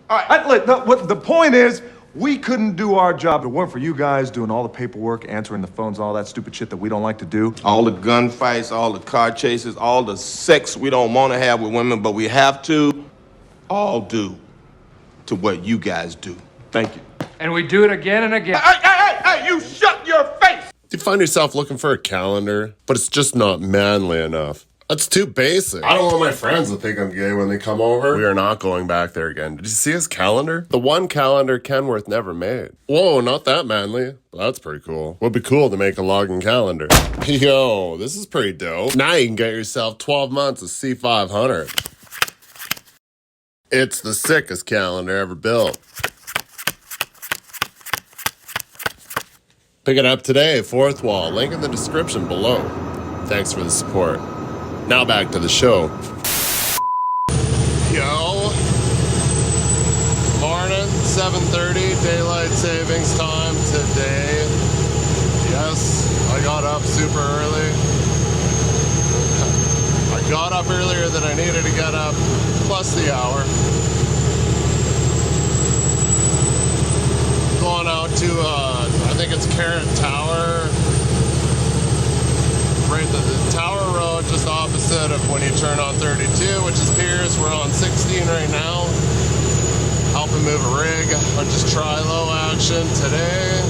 All right. Look, the point is, we couldn't do our job if it weren't for you guys doing all the paperwork, answering the phones, all that stupid shit that we don't like to do. All the gunfights, all the car chases, all the sex we don't want to have with women, but we have to, all due to what you guys do. Thank you. And we do it again and again. Hey, you shut your face! Do you find yourself looking for a calendar, but it's just not manly enough? That's too basic. I don't want my friends to think I'm gay when they come over. We are not going back there again. Did you see his calendar? The one calendar Kenworth never made. Whoa, not that manly. Well, that's pretty cool. Would be cool to make a logging calendar. Yo, this is pretty dope. Now you can get yourself 12 months of C500. It's the sickest calendar ever built. Pick it up today, fourth wall. Link in the description below. Thanks for the support. Now back to the show. Yo. Morning, 7:30, daylight savings time today. Yes, I got up super early. I got up earlier than I needed to get up, plus the hour. Going out to, I think it's Carrot Tower. Right, the Tower Road just opposite of when you turn on 32, which is Pierce. We're on 16 right now. Helping move a rig on just tri-low action today.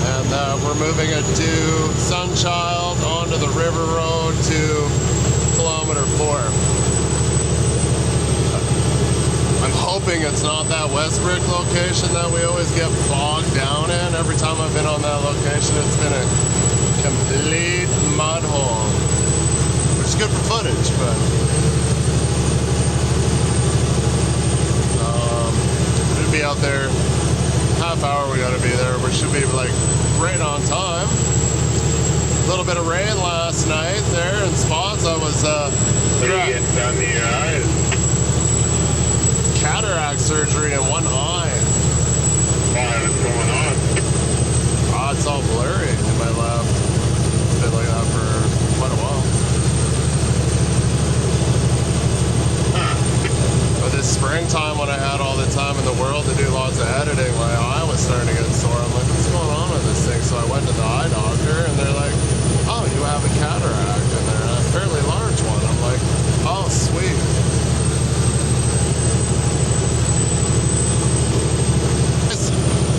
And we're moving it to Sunchild onto the River Road to kilometer 4. I'm hoping it's not that Westbrook location that we always get bogged down in. Every time I've been on that location, it's been a complete mud hole, which is good for footage, but we'll be out there half hour. We got to be there. We should be like right on time. A little bit of rain last night there in spots. I was getting done to your eyes. Cataract surgery in one eye. What's going on? It's all blurry in my left. It's been like that for quite a while. But this springtime, when I had all the time in the world to do lots of editing, my eye was starting to get sore. I'm like, what's going on with this thing? So I went to the eye doctor, and they're like, oh, you have a cataract, and they're a fairly large one. I'm like, oh, sweet.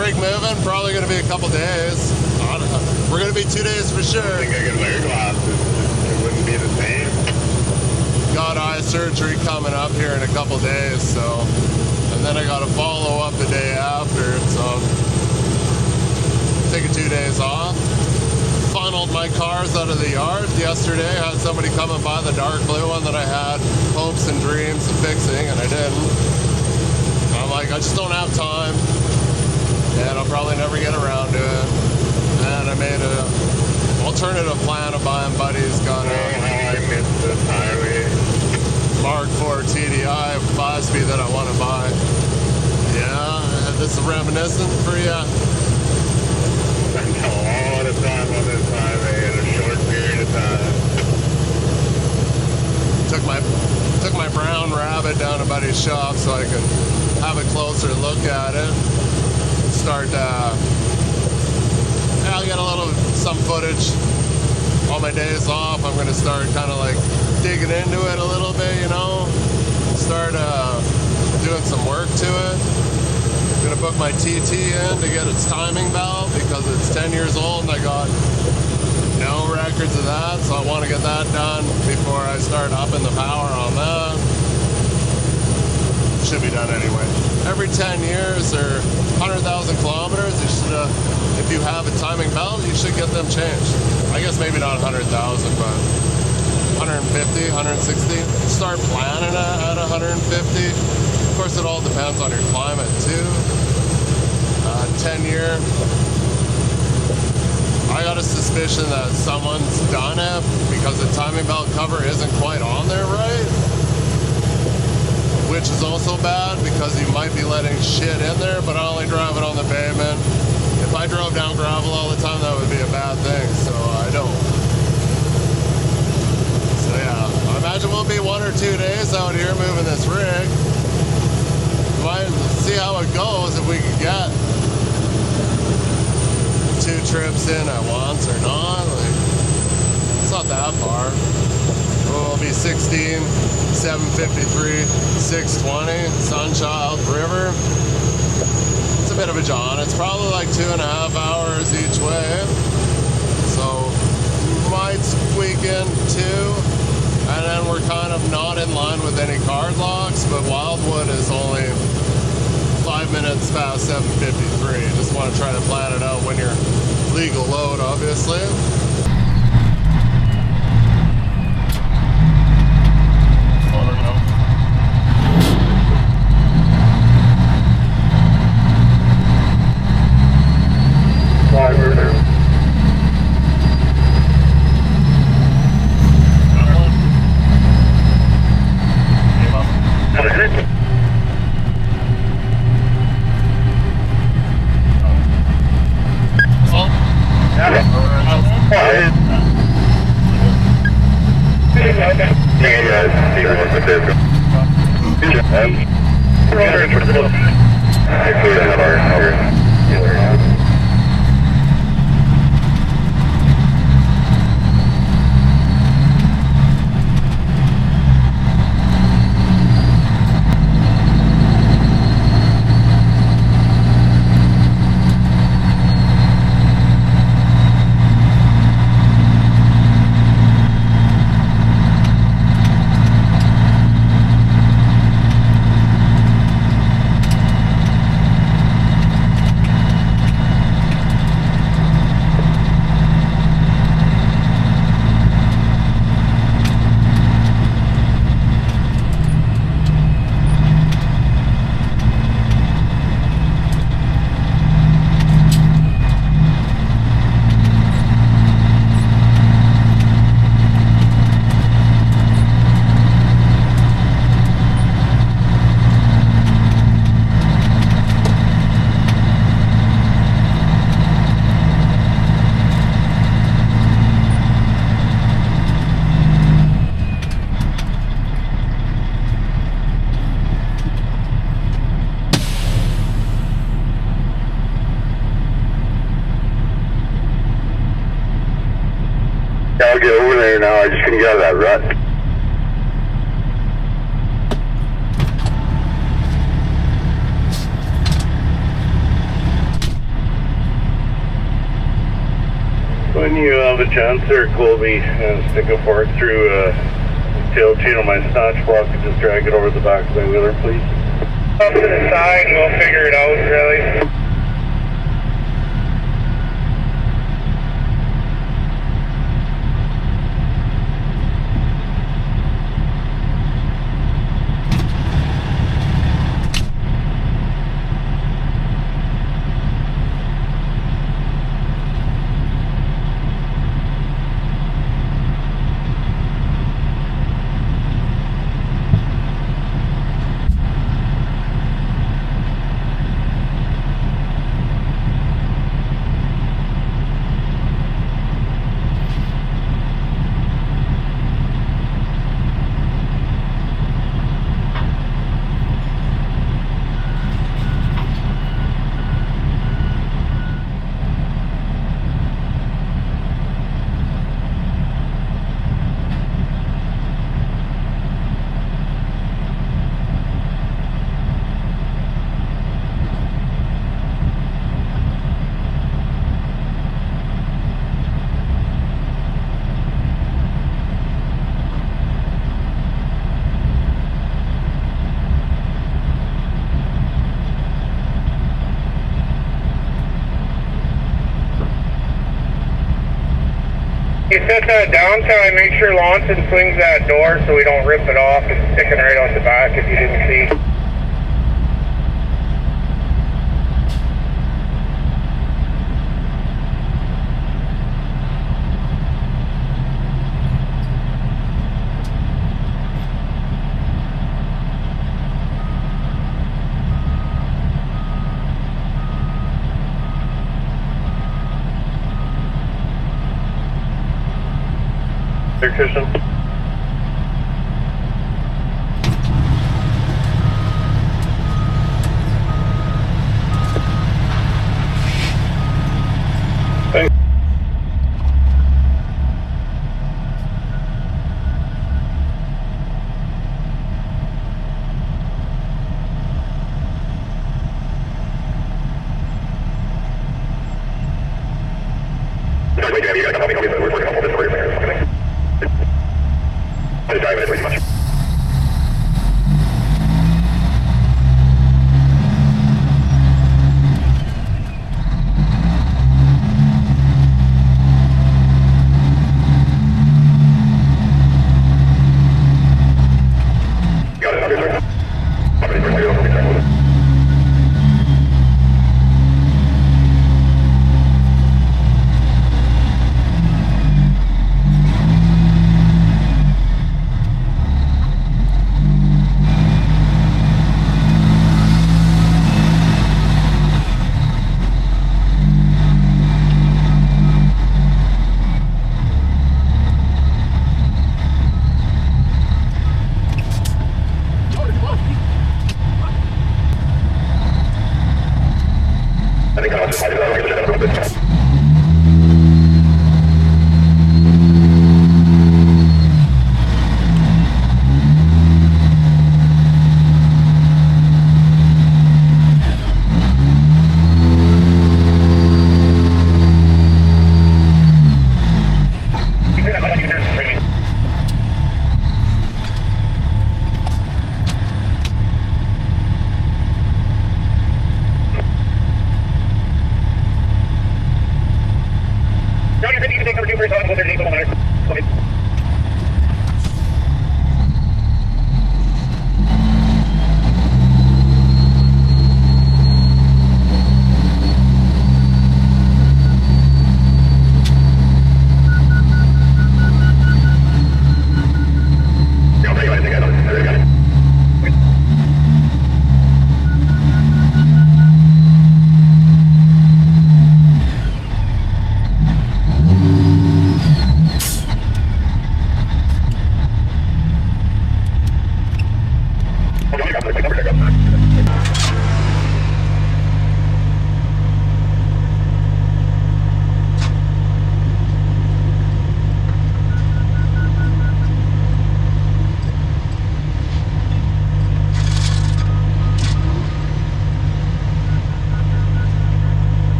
Rig moving, probably going to be a couple days. I don't know. We're going to be 2 days for sure. I think I could wear glasses. It wouldn't be the same. Got eye surgery coming up here in a couple days, so. And then I got to follow up the day after, so. Taking 2 days off. Funneled my cars out of the yard yesterday. Had somebody come and buy the dark blue one that I had hopes and dreams of fixing, and I didn't. I'm like, I just don't have time. And I'll probably never get around to it. And I made a alternative plan of buying Buddy's gun. I missed this highway. Mark IV TDI 5-speed that I want to buy. Yeah, this is reminiscent for you. I spent a lot of time on this highway in a short period of time. Took my brown rabbit down to Buddy's shop so I could have a closer look at it. Start, I'll get some footage on my days off. I'm going to start kind of like digging into it a little bit, you know, start doing some work to it. I'm going to book my TT in to get its timing belt because it's 10 years old and I got no records of that, so I want to get that done before I start upping the power on that. Should be done anyway. Every 10 years or 100,000 kilometers, you should, if you have a timing belt, you should get them changed. I guess maybe not 100,000, but 150, 160. Start planning at 150. Of course, it all depends on your climate too. 10 year. I got a suspicion that someone's done it because the timing belt cover isn't quite on there right. Which is also bad because you might be letting shit in there, but I only drive it on the pavement. If I drove down gravel all the time, that would be a bad thing, so I don't. So yeah, I imagine we'll be 1 or 2 days out here moving this rig. how it goes, if we can get 2 trips in at once or not. Like, it's not that far. We'll be 16, 753, 620, Sunchild River. It's a bit of a jaunt. It's probably like 2.5 hours each way. So might squeak in 2. And then we're kind of not in line with any card locks, but Wildwood is only 5 minutes past 7:53. Just want to try to plan it out when you're legal load, obviously. I'll get over there now. I just couldn't get out of that rut. When you have a chance there, Colby, stick a fork through tail chain on my snatch block and just drag it over the back of my wheeler, please. Off to the side and we'll figure it out, really. You set that down till I make sure Lawson swings that door so we don't rip it off. It's sticking right out the back if you didn't see. There, Christian.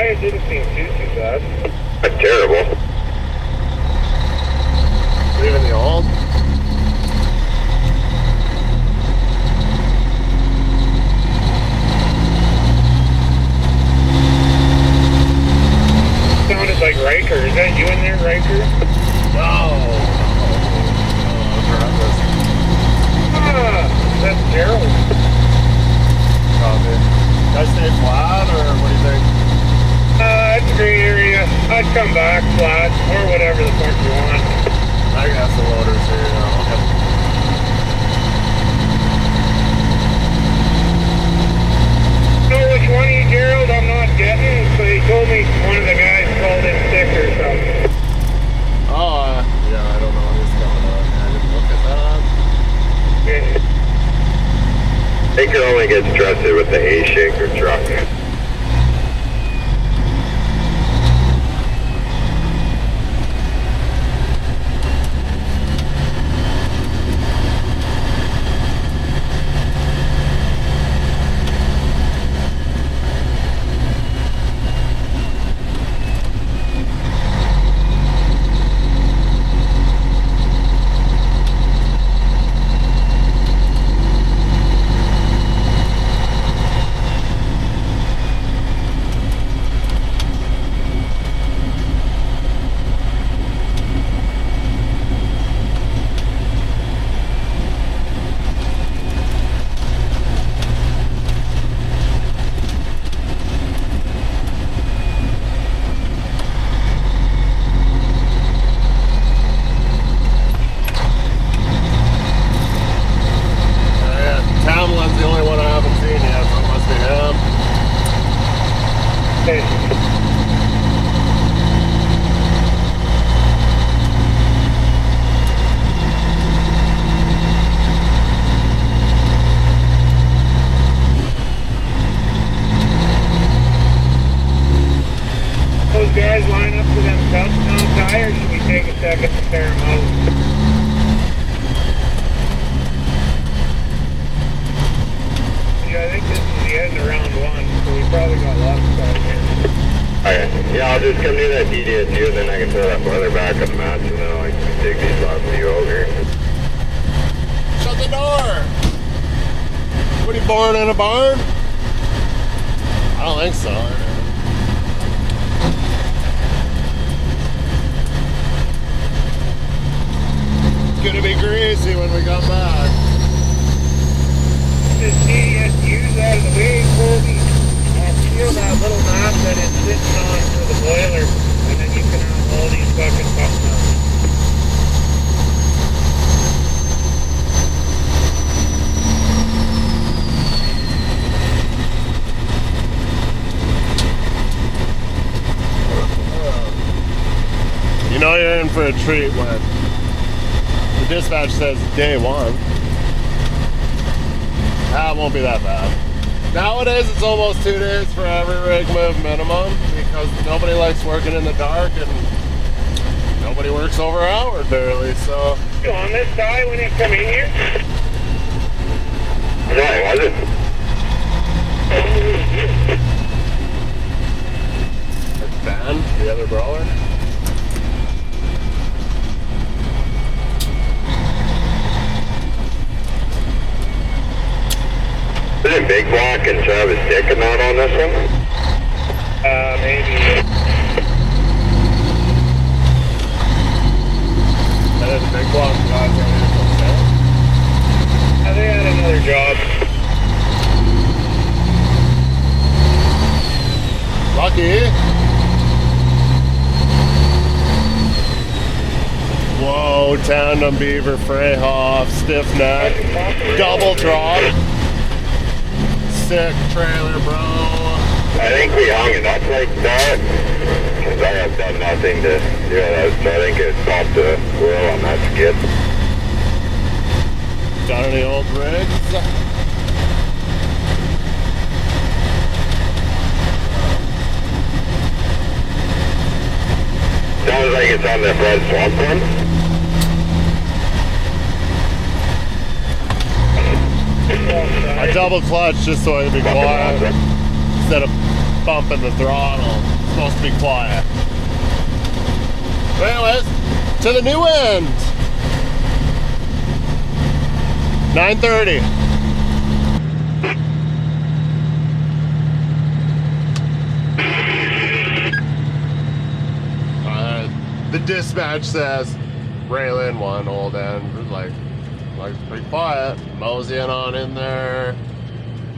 It didn't seem too bad. That's terrible. Leaving the old? Sounded like Riker. Is that you in there, Riker? No. That's Gerald. Copy. Should I stay flat or what do you think? It's a gray area. I'd come back flat or whatever the fuck you want. I got some loaders here. Know which one of you, Gerald, I'm not getting, so he told me one of the guys called in sick or something. Oh, yeah, I don't know who's coming on. I didn't look at that. They can only get trusted with the A-shaker truck. Guys line up for them touchdown tires, should we take a second to clear them out? Yeah, I think this is the end of round one, so we probably got lots of time here. Alright, yeah, I'll just come near that DDSU and then I can throw that boiler back on the mats and then I can take these lots of you over here. Shut the door! What are you, born in a barn? I don't think so. It's gonna be greasy when we come back. Just DDSU's out of the way, Colby. I'll seal that little mat that it's sitting on for the boiler and then you can have all these fucking pumps out. You know you're in for a treat when the dispatch says day one. That won't be that bad. Nowadays it's almost 2 days for every rig move minimum because nobody likes working in the dark and nobody works over hours barely, so. You on this side when you come in here? No, I wasn't. It's Ben, the other brawler. Isn't Big Block and Travis sticking out on this one? Maybe. And then the big block guys right here from They had another job. Lucky. Whoa, tandem beaver, Freyhoff, stiff neck, double drop. Sick trailer, bro. I think we hung it up like that because I have done nothing to do that. So I think it popped the wheel on that skid. Got any old rigs? Sounds like it's on the front swamp one. I double clutch just so I can be quiet instead of bumping the throttle. It's supposed to be quiet. But anyways, to the new end. 9:30. The dispatch says Lynn one old end, like pretty quiet, moseying on in there,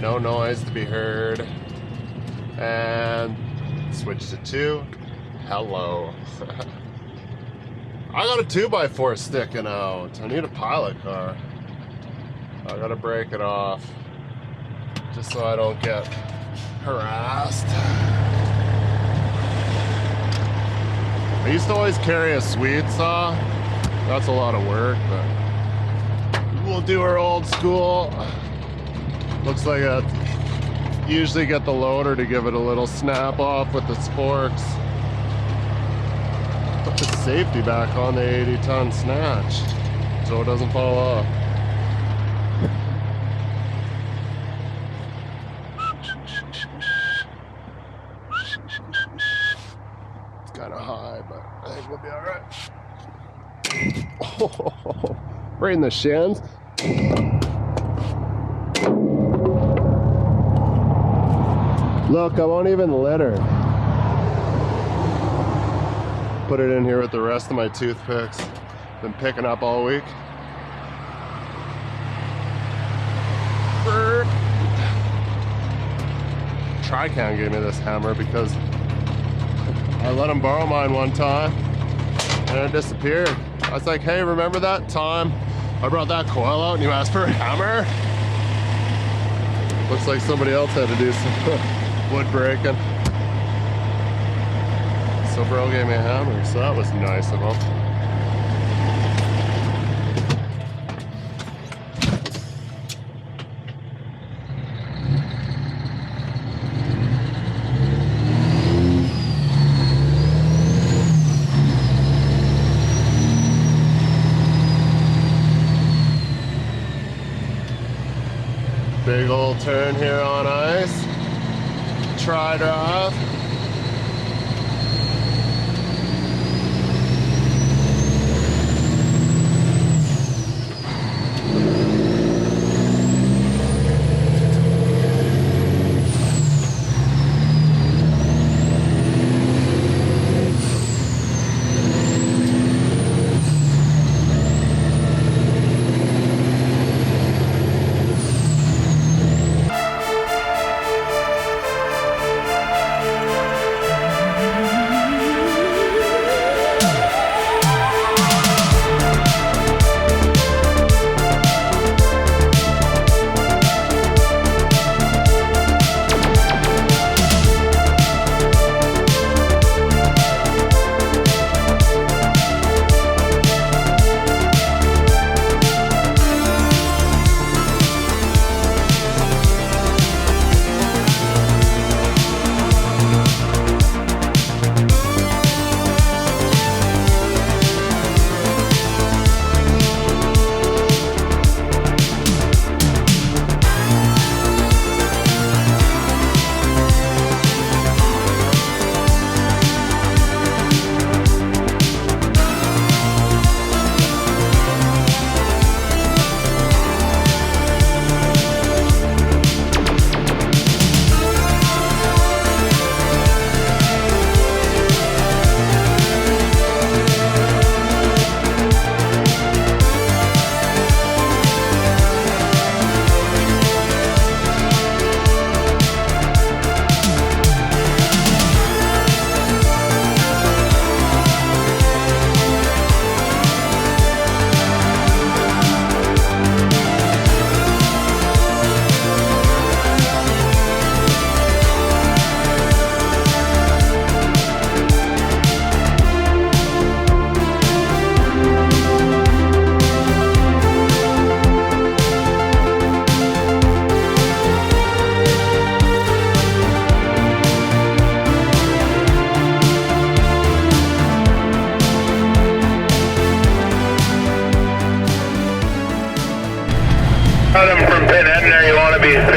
no noise to be heard, and switch to 2. Hello. I got a 2x4 sticking out. I need a pilot car. I gotta break it off just so I don't get harassed. I used to always carry a sweet saw. That's a lot of work, but we'll do our old school. Looks like I usually get the loader to give it a little snap off with the sporks. Put the safety back on the 80-ton snatch so it doesn't fall off. It's kind of high, but I think we'll be all right. Oh, right in the shins. Look, I won't even litter. Put it in here with the rest of my toothpicks. Been picking up all week. Trican gave me this hammer because I let him borrow mine one time and it disappeared. I was like, hey, remember that time I brought that coil out and you asked for a hammer? Looks like somebody else had to do some wood breaking. So bro gave me a hammer, so that was nice of him. Big old turn here on ice. Try drive.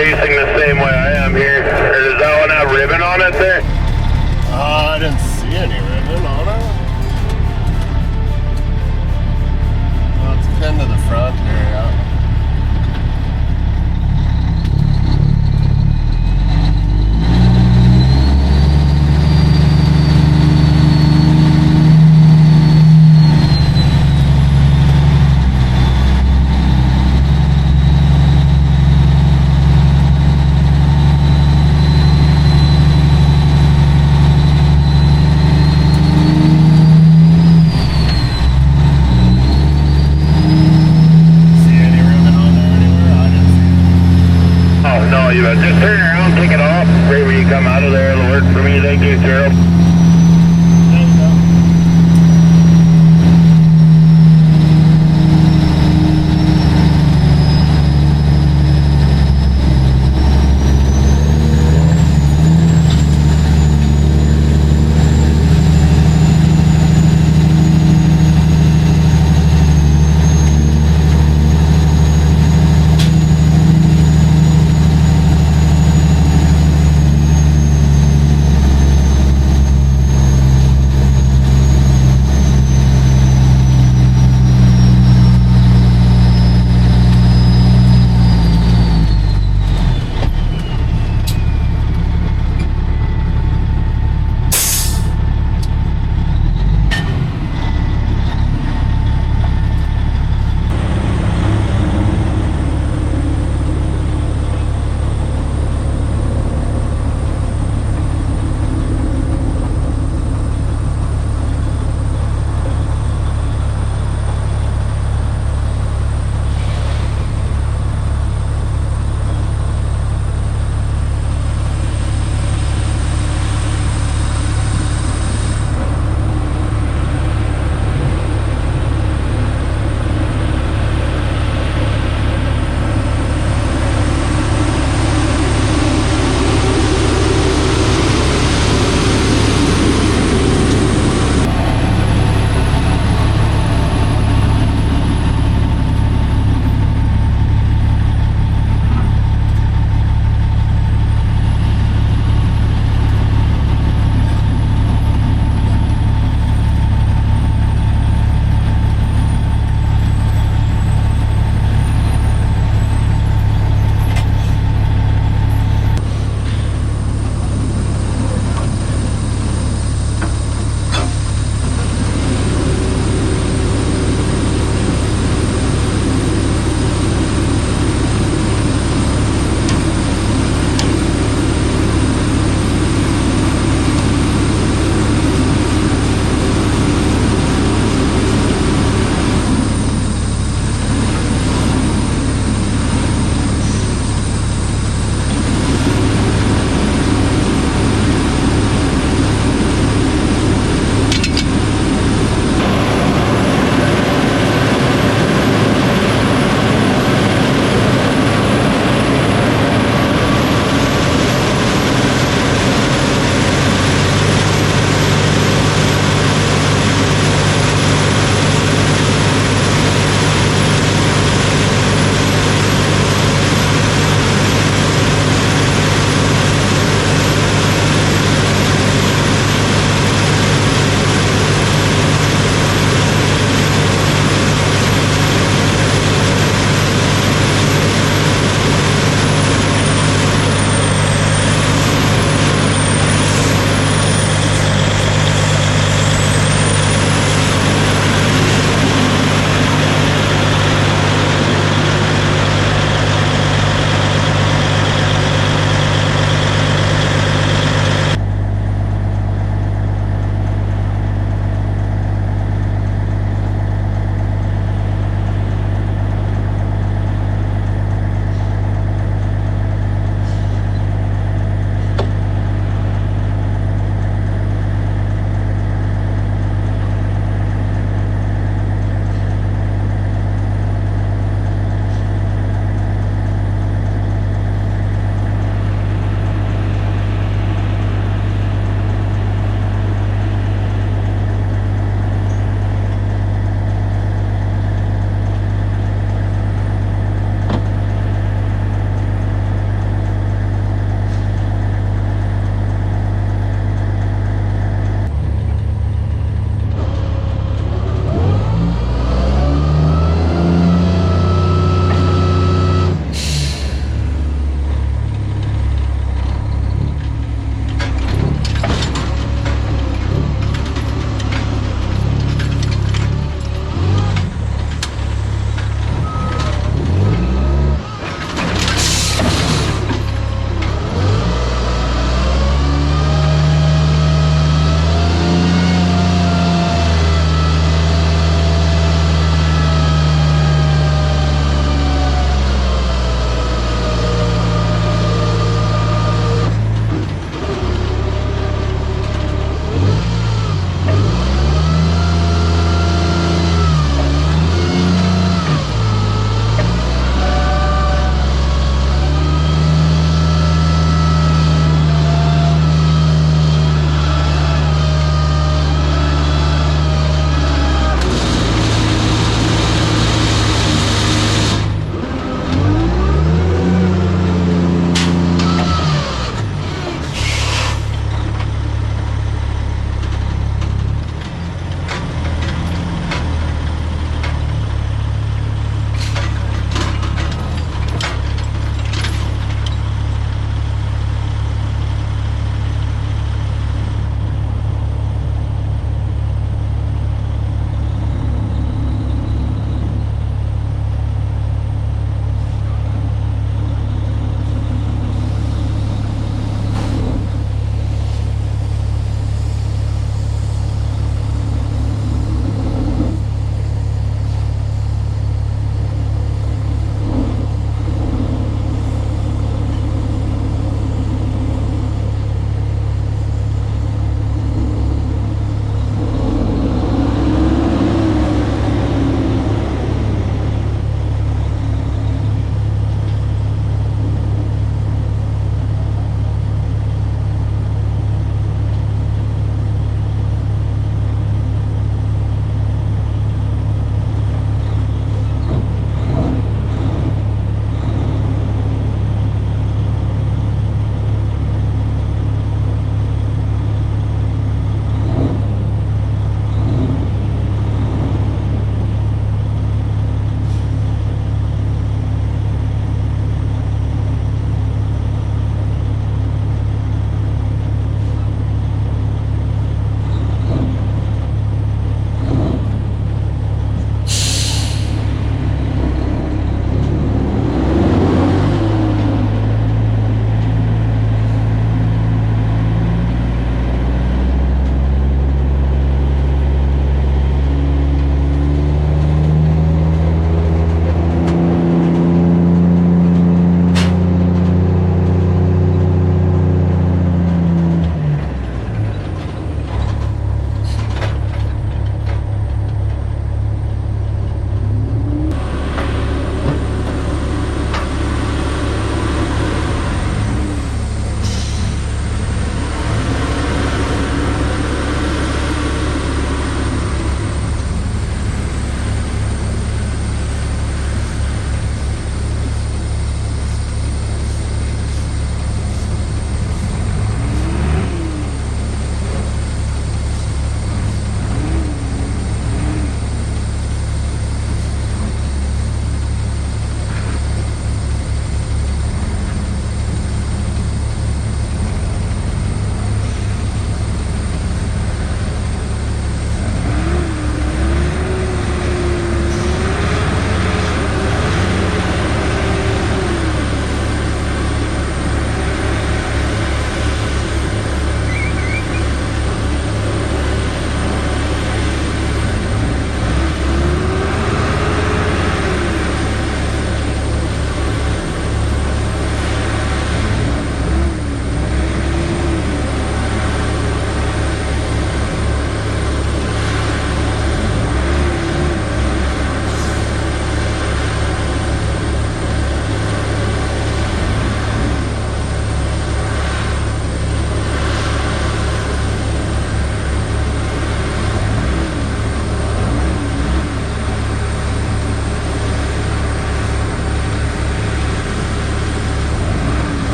facing the same way I am here. Or does that one have ribbon on it there? I didn't see any ribbon on it. Well, it's pinned to the front here, yeah. Just turn around, take it off. Right when you come out of there, it'll work for me. Thank you, Gerald.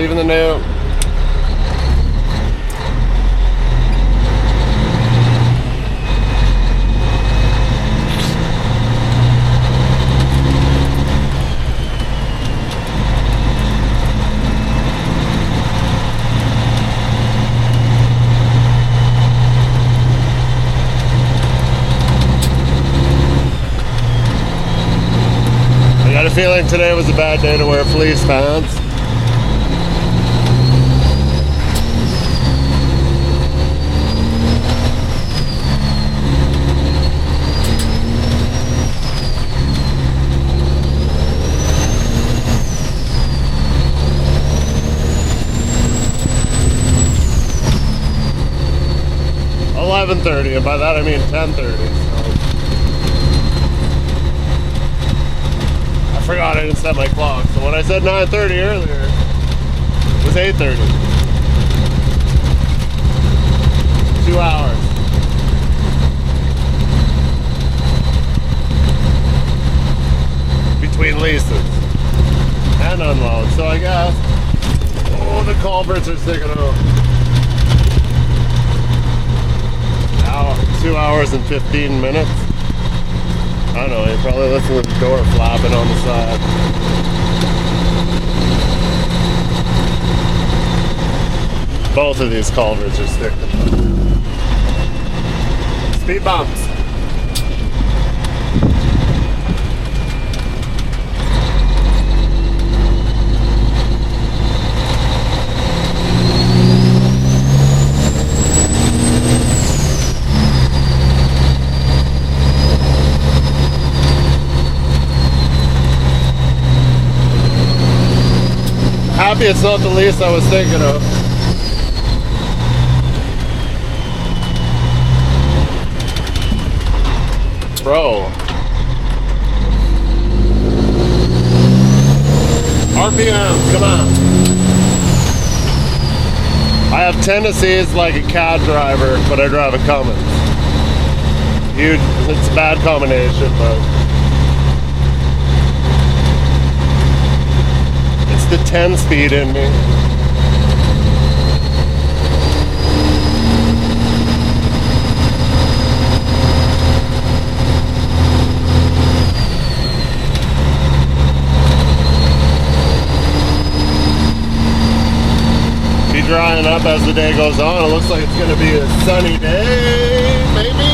leaving the note. I got a feeling today was a bad day to wear fleece pants. .30, and by that I mean 10:30. So I forgot I didn't set my clock. So when I said 9:30 earlier, it was 8:30. 2 hours. Between leases and unload. So I guess, oh, the culverts are sticking out. 2 hours and 15 minutes. I don't know, you probably listen to the door flapping on the side. Both of these culverts are sticking. Speed bumps. Happy it's not the least I was thinking of. Bro. RPM, come on. I have tendencies like a cab driver, but I drive a Cummins. Huge, it's a bad combination, but the 10 speed in me. Be drying up as the day goes on. It looks like it's gonna be a sunny day, maybe.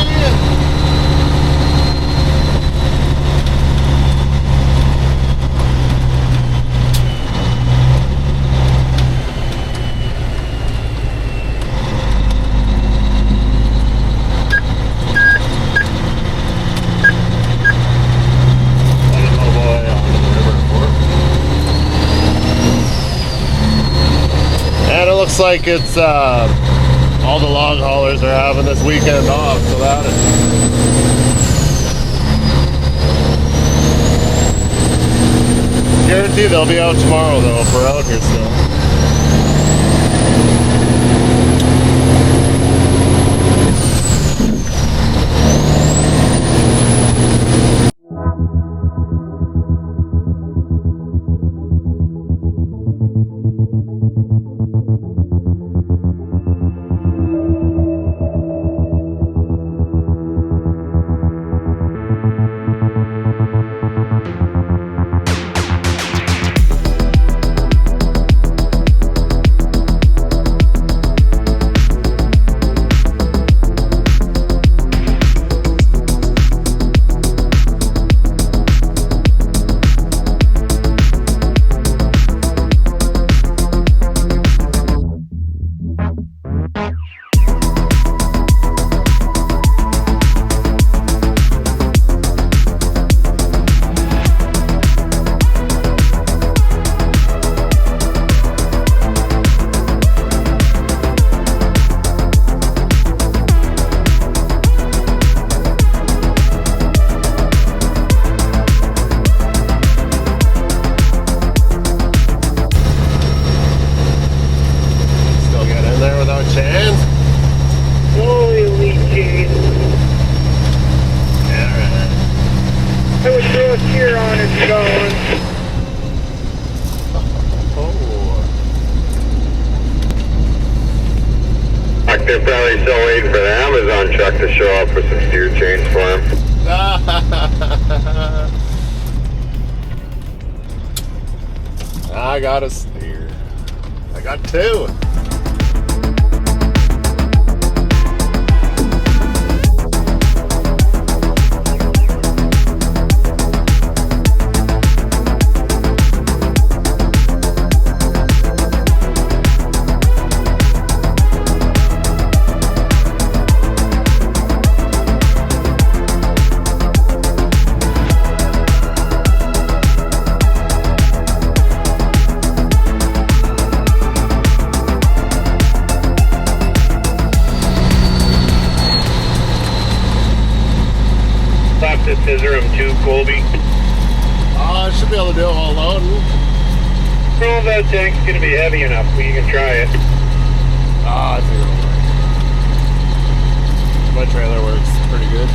Looks like it's all the log haulers are having this weekend off, so that is guarantee they'll be out tomorrow though if we're out here still. You're probably still waiting for the Amazon truck to show up with some steer chains for him. I got a steer. I got two. Scissor him too, Colby. I should be able to do it while loading. Well, that tank's gonna be heavy enough, but you can try it. I think it'll work. My trailer works pretty good.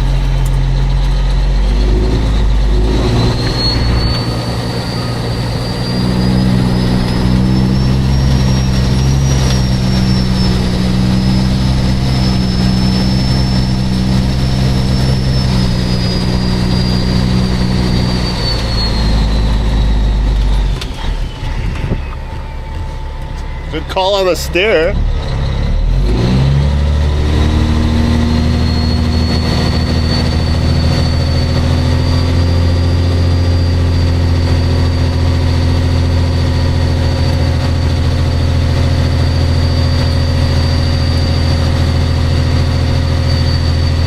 Good call on the steer.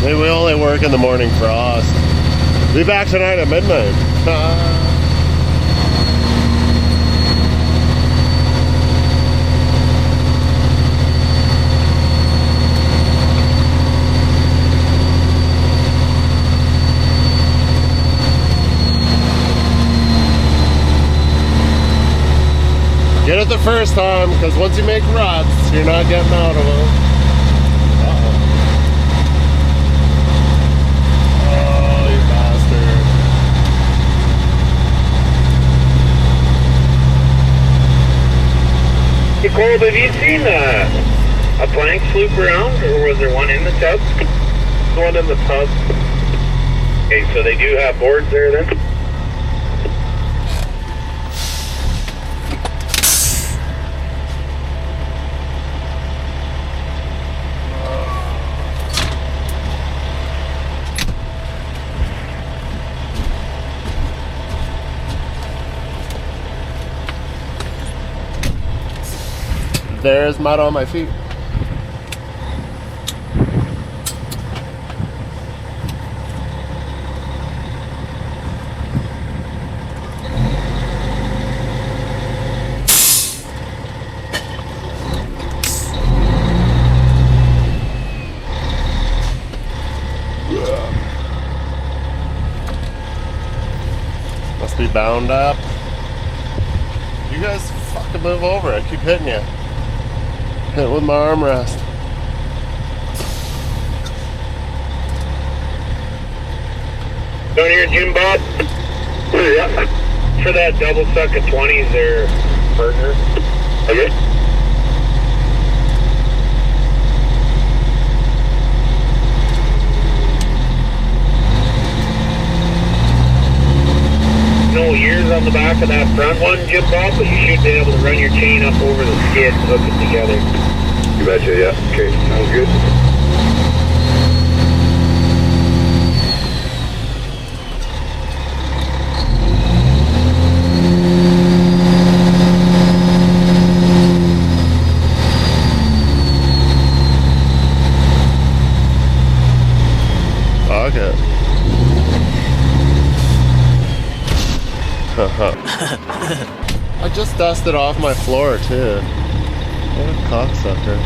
Maybe we only work in the morning frost. Be back tonight at midnight. Get it the first time, because once you make ruts, you're not getting out of them. Uh-oh. Oh, you bastard. Hey, Cole, have you seen a plank sloop around, or was there one in the tub? One in the tub. Okay, so they do have boards there then? There's mud on my feet. Must be bound up. You guys fucking move over. I keep hitting you. Hit with my armrest. Down here, Jim Bob. Yeah. For that double suck of 20s there, partner. Okay. No ears on the back of that front one, Jim Bob, but you should be able to run your chain up over the skid and hook it together. You betcha, yeah. Okay, sounds good. Okay. I just dusted off my floor too. What a cocksucker.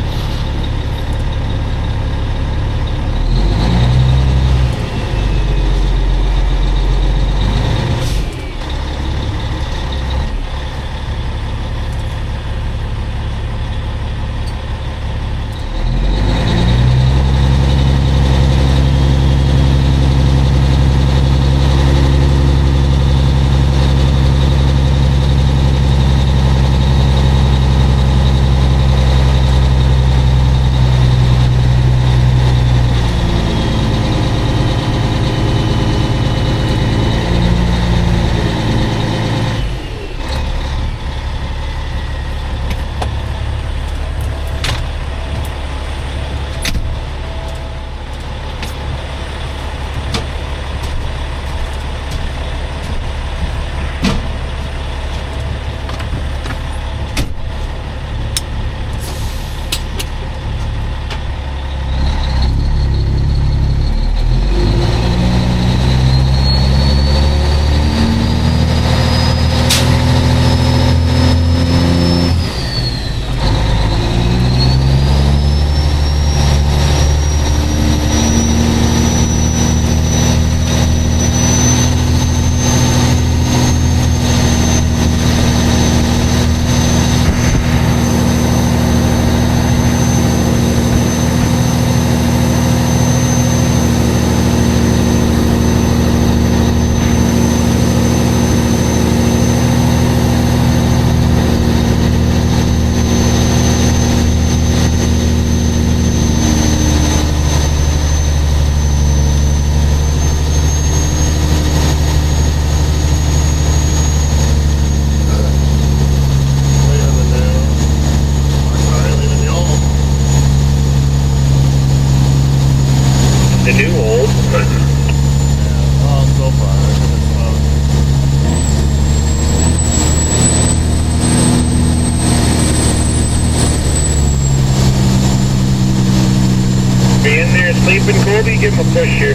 give him a push here.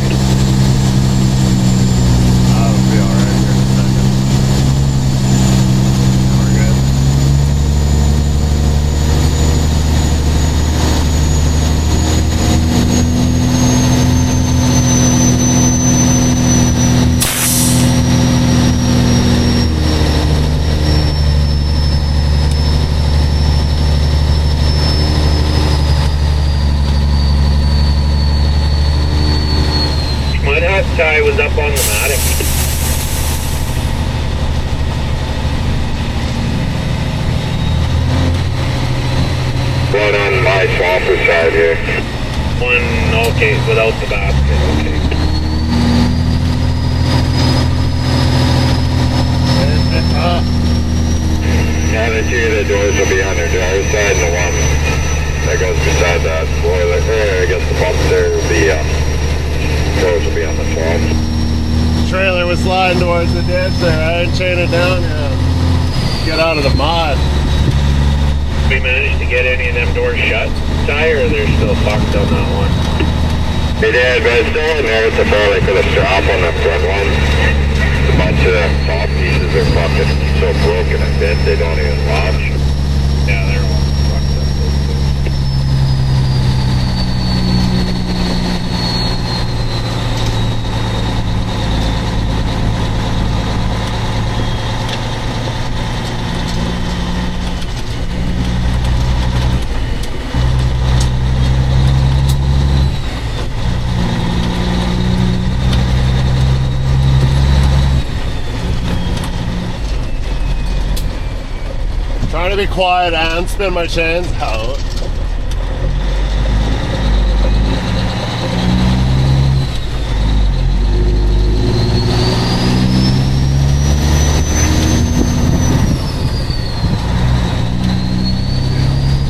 I'll be alright here in a second. Yeah, we're good. Mudhut tie was up on the Matic. One on my swamper side here. One, okay, without the basket, okay. Yeah, the two of the doors will be on their driver's side, and the one that goes beside that boiler, I guess the pump there will be, doors will be on the swamp. Trailer was sliding towards the ditch there. I didn't chain it down yet. Get out of the mud. We managed to get any of them doors shut, Ty, or they're still fucked on that one? We did, but it's still in there. It's a fairly for the strap on the front one. A bunch of the top pieces are fucking so broken and bent they don't even watch. Yeah, they're all fucked up. Trying to be quiet and spin my chains out.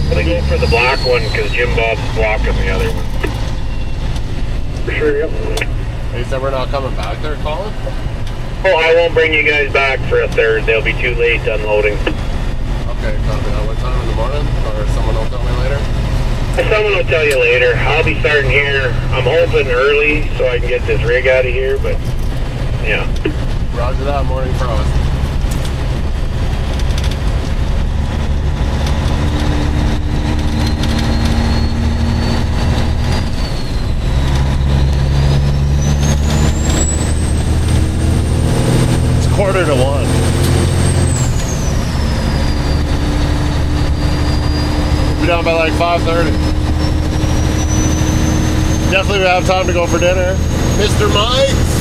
I'm gonna go for the black one because Jim Bob's blocking the other one. For sure, yep. He said we're not coming back there, Colin? Oh, I won't bring you guys back for a third. They'll be too late unloading. Okay, copy that. What time in the morning? Or someone will tell me later? Someone will tell you later. I'll be starting here. I'm hoping early so I can get this rig out of here, but yeah. Roger that, morning frost. It's 1:45. Be down by like 5:30. Definitely we have time to go for dinner. Mr. Mike's!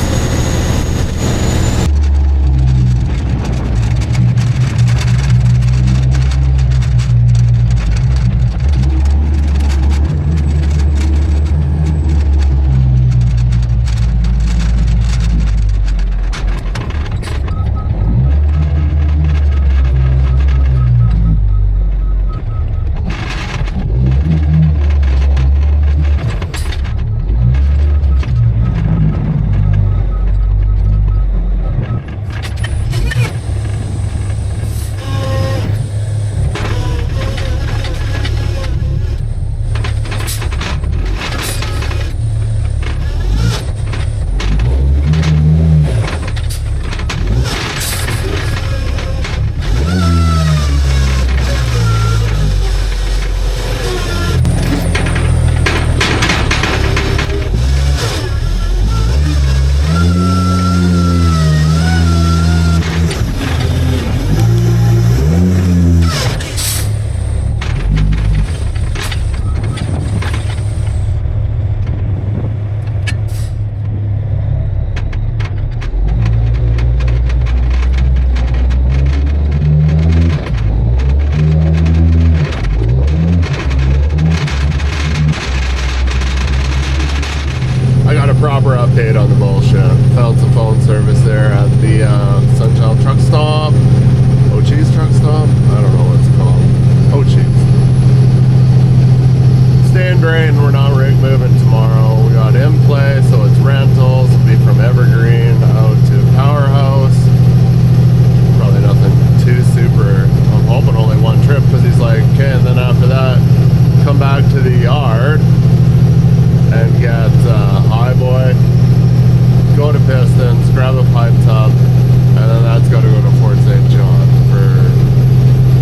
grab a pipe tub, and then that's got to go to Fort St. John for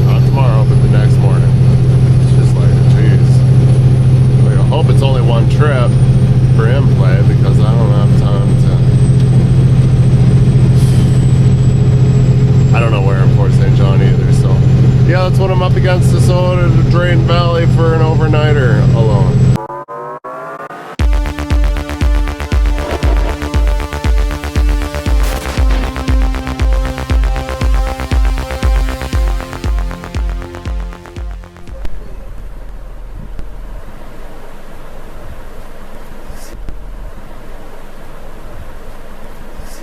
not tomorrow, but the next morning. It's just like, geez. Like, I hope it's only one trip for in-play because I don't have time to. I don't know where in Fort St. John either, so yeah, that's what I'm up against, this order to Drain Valley for an overnighter alone.